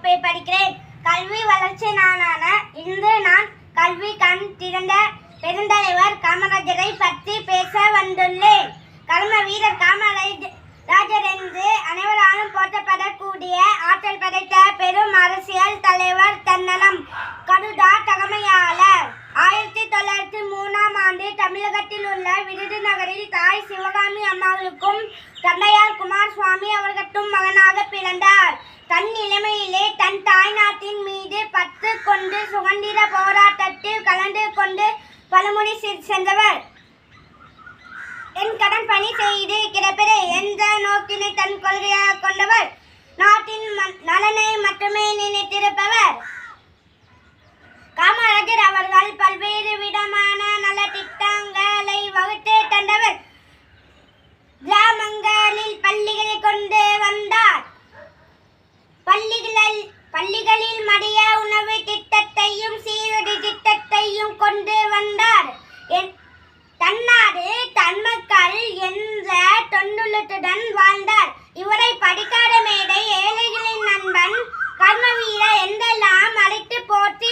வகுப்பை படிக்கிறேன். கல்வி வளர்ச்சி நாளான இன்று நான் கல்வி கண் திறந்த பெருந்தலைவர் காமராஜரை பற்றி பேச வந்துள்ளேன். கர்ம வீரர் காமராஜர் என்று அனைவராலும் போற்றப்படக்கூடிய ஆற்றல் படைத்த பெரும் அரசியல் தலைவர், தன்னலம் கருதா தகமையாளர். 1903ஆம் ஆண்டு தமிழகத்தில் உள்ள விருதுநகரில் தாய் சிவகாமி அம்மாளுக்கும் தந்தையார் குமாரசுவாமி அவர்களுக்கும் மகனாக பிறந்தார். தன் இளமையிலே தன் தாய்நாட்டின் மீது பற்று கொண்டு சுதந்திர போராட்டத்தில் கலந்து கொண்டு பலமுறை சென்றவர். என் கடன் பணி செய்து கிடப்பிறை என்ற நோக்கினை தன் கொள்கையாக கொண்டவர். நாட்டின் நலனை மட்டுமே நினைத்திருப்பவர். காமராஜர் அவர்கள் பல்வேறு விதமான நல திட்டங்களை வகுத்து தந்தவர். கிராமங்களில் பள்ளிகளை கொண்டு வந்தார். பள்ளிகளில் மதிய உணவு திட்டத்தையும் சீரடி திட்டத்தையும் கொண்டு வந்தார். தன்னாடு தன்மக்கள் என்ற தொண்டுடன் வாழ்ந்தார். இவரை படிக்காத மேடை, ஏழைகளின் நண்பன், கர்மவீரர் என்றெல்லாம் அழைத்து போற்றி